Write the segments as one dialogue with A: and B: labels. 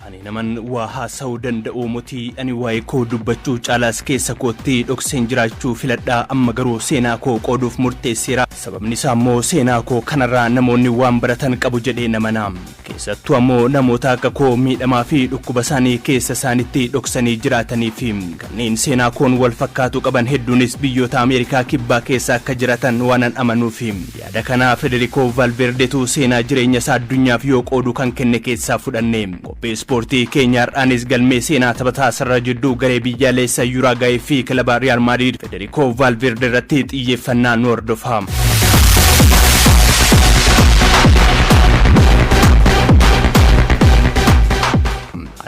A: Ani naman waa haasa'uu danda'u muti ani waa'ee koo dubbachuu caalaas keessa kootti dhokseen jiraachuu filadhaa amma garuu seenaa koo qooduuf murteesseera sababni isaa immoo seenaa koo kanarraa namoonni waan baratan qabu jedhee namanaa keessattuu ammoo namoota akka koo miidhamaa fi dhukkuba isaanii keessa isaanitti dhoksanii jiraatanii fi kanneen seenaa koon wal fakkaatu qaban hedduunis biyyoota Ameerikaa kibbaa keessa akka jiratan waanan amanuuf yaada kana Federico Valverdetu seenaa jireenya isaa addunyaaf yoo qoodu kan kenne keessaa fudhanne qophii ispoortii Keenyaa har'aanis galmee seenaa taphataa sarara jidduu garee biyyaalessa Uruguay fi kilaba Real Madrid Federico Valverde irratti xiyyeeffannaa nu hordofaa.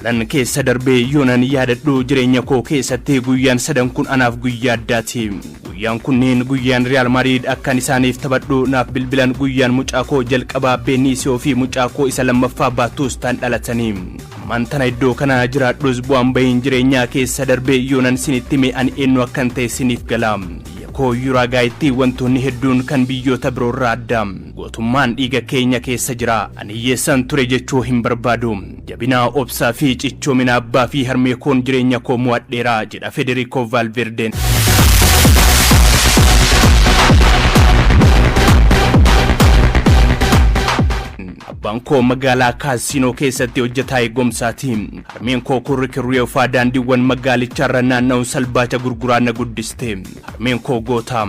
A: Alan keessa darbee yoonan yaadadhu jireenya koo keessatti guyyaan sadan kun anaaf guyyaa addaati. Guyyaan kunneen guyyaan Real Madrid akkan isaaniif taphadhu naaf bilbilan guyyaan mucaa koo jalqabaa Benicio fi mucaa koo isa lammaffaa baattus tan dhalatanii. Mantana iddoo kana jiraadhus bu'aan bahiin jireenyaa keessa darbee yoonan sinitti mee ani eenyu akkan ta'e siniif gala. Ko Uruguaytti wantoonni hedduun kan biyyoota biroorraa adda gootummaan dhiiga keenya keessa jira ani hiyyeessan ture jechuu hin barbaadu jabina obsaa fi cichoomina abbaa fi harmee koon jireenya koo mo'adheera jedha Federico Valverde. Banko magaalaa Kaasino keessatti hojjetaa eegumsaati. Harmeen koo kurrikirree ufaa daandiiwwan magaalicharra naanna'uun salbaacha gurguraa na guddiste. Harmeen koo goota.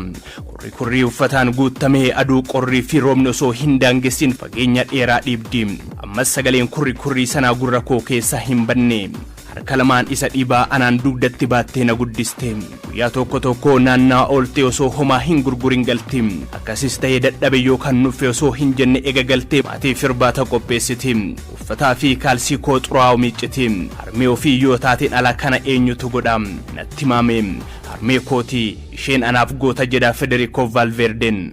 A: Kurrikirree uffataan guutamee aduu qorrii fi roobni osoo hin daangessin fageenya dheeraa dhiibdi. Ammas sagaleen kurrikirree sanaa gurra koo keessa hin banne. Harka lamaan isa dhibaa anaan dugdatti baattee na guddiste. Guyyaa tokko naannaa oolte osoo homaa hin gurgurin galti. Akkasis ta'ee dadhabe yookaan nuffe osoo hin jenne ega galte maatii firbaata qopheessiti. Uffataa fi kaalsii koo xuraa'u miicciti. Harmee ofii yoo taateen ala kana eenyutu godha? Natti maame. Harmee kooti isheen anaaf goota jedha Federico Valverden.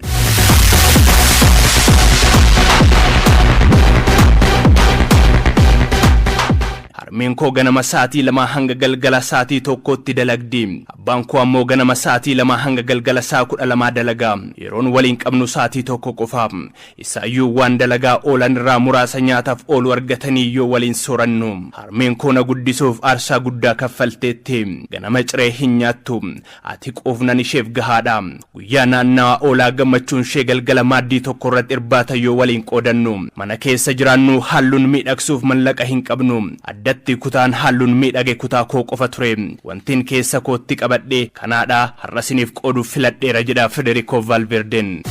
A: Harmeen koo ganama sa'aatii 2 hanga galgala sa'aatii 1tti dalagdi. Abbaan koo ammoo ganama sa'aatii 2 hanga galgala sa'a 12 dalaga. Yeroon waliin qabnu sa'aatii 1 qofa. Isaayyuu waan dalagaa oolan irraa muraasa nyaataaf oolu argatanii yoo waliin soorannu. Harmeen koo na guddisuuf aarsaa guddaa kaffalteetti. Ganama ciree hin nyaattu. Ati qoofnan isheef gahaadha. Guyyaa naannawaa oolaa gammachuun ishee galgala maaddii tokko irratti irbaata yoo waliin qoodannu. Mana keessa jiraannu halluun miidhagsuuf mallaqa hin qabnu. Addatti kutaan halluun miidhage kutaa koo qofa ture. Wantiin keessa kootti qabadhe kanaadha har'a siniif qooduuf filadheera jedha Federico Valverden.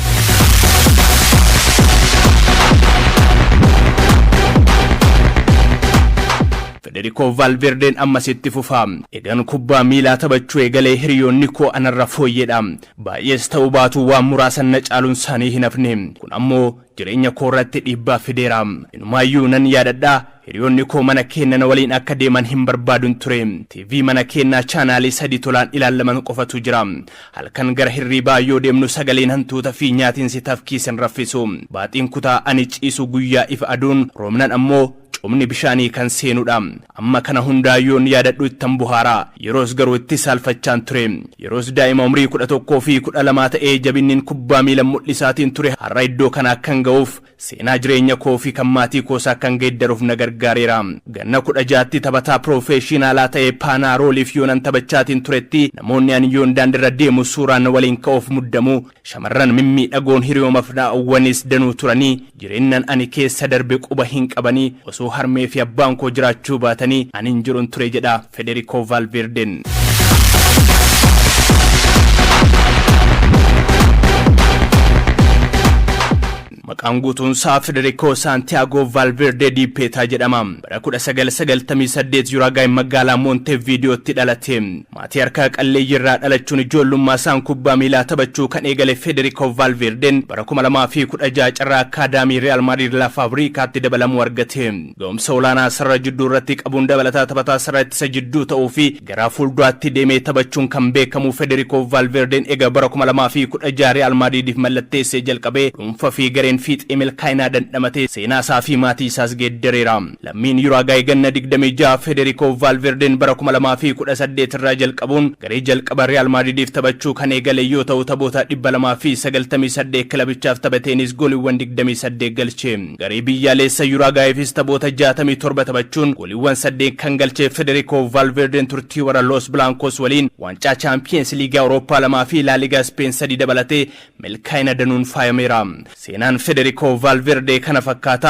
A: Federico Valverden ammasitti fufa. Egan kubbaa miilaa taphachuu eegalee hiriyoonni koo anarra fooyyeedha. Baay'ees ta'uu baatu waan muraasan na caaluun isaanii hin hafne. Kun ammoo jireenya koo irratti dhiibbaa fideera. Inumaayyuu nan yaadadha. Hiriyoonni koo mana keenya waliin akka deeman hin barbaadun ture. TV mana keenya chaanaalii 3 tolaan ilaalaman qofatu jira. Halkan gara hirribaa yoo deemnu sagaleen hantuuta fi nyaatiin si tafkiisan raffisu. Baaxiin kutaa ani ciisu guyyaa ifa aduun roobnan ammoo cumni bishaanii kan seenudha. Amma kana hundaayyoon yaadadhu ittan buhaara. Yeroos garuu itti saalfachaan ture. Yeroos daa'ima umrii 11 fi 12 ta'ee jabinnin kubbaa miila mul'isaatiin ture har'a iddoo kana akkan ga'uuf seenaa jireenya koo fi kan maatii koosaa akkan geeddaruuf na gargaareera. Ganna 16tti taphataa piroofeeshinaalaa ta'ee paanarooliif yoonan taphachaatiin turetti namoonni ani yoon daandirra deemu suuraan waliin ka'uuf muddamu shamarran mimmiidhagoon hiriyoomaaf naawwanis danuu turanii jireenyan ani keessa darbe quba hin qabanii osoo harmee fi abbaan koo jiraachuu baatanii ani hin jirun ture jedha Federico Valverden. Maqaan guutuun isaa Federico Santiago Valverde di Peta jedhama. Bara 1998 Uruguay magaalaa Montevideotti dhalate. Maatii harka qalleeyyii irraa dhalachuun ijoollummaa isaan kubbaa miilaa taphachuu kan eegale Federico Valverden bara 2016 carraa akaadaamii Real Madrid La Fabricaatti dabalamuu argate. Ga'umsa olaanaa sarara jidduu irratti qabuun dabalataa taphataa sarara ittisa jidduu ta'uu fi gara fuulduraatti deemee taphachuun kan beekamu Federico Valverden eega bara 2016 Real Madridiif mallatteessee jalqabee dhuunfaa fi gareen fiixee milkaa'inaa dandhamatee seenaa isaa fi maatii isaas geeddareera. Lammiin Uruguay ganna 26 Federico Valverdeen bara 2018 irraa jalqabuun garee jalqaba Real Madridiif taphachuu kan eegale yoo ta'u taphoota 298 kilabichaaf taphateenis gooliiwwan 28 galche. Garee biyyaalessa Uruguayfis taphoota 67 taphachuun gooliiwwan 8 kan galche Federico Valverdeen turtii warra Los Blancos waliin waancaa Champions League Europa 2 fi La Liga Spain 3 dabalatee milkaa'ina danuun faayameera. Seenaan Federico Valverde kana fakkaata.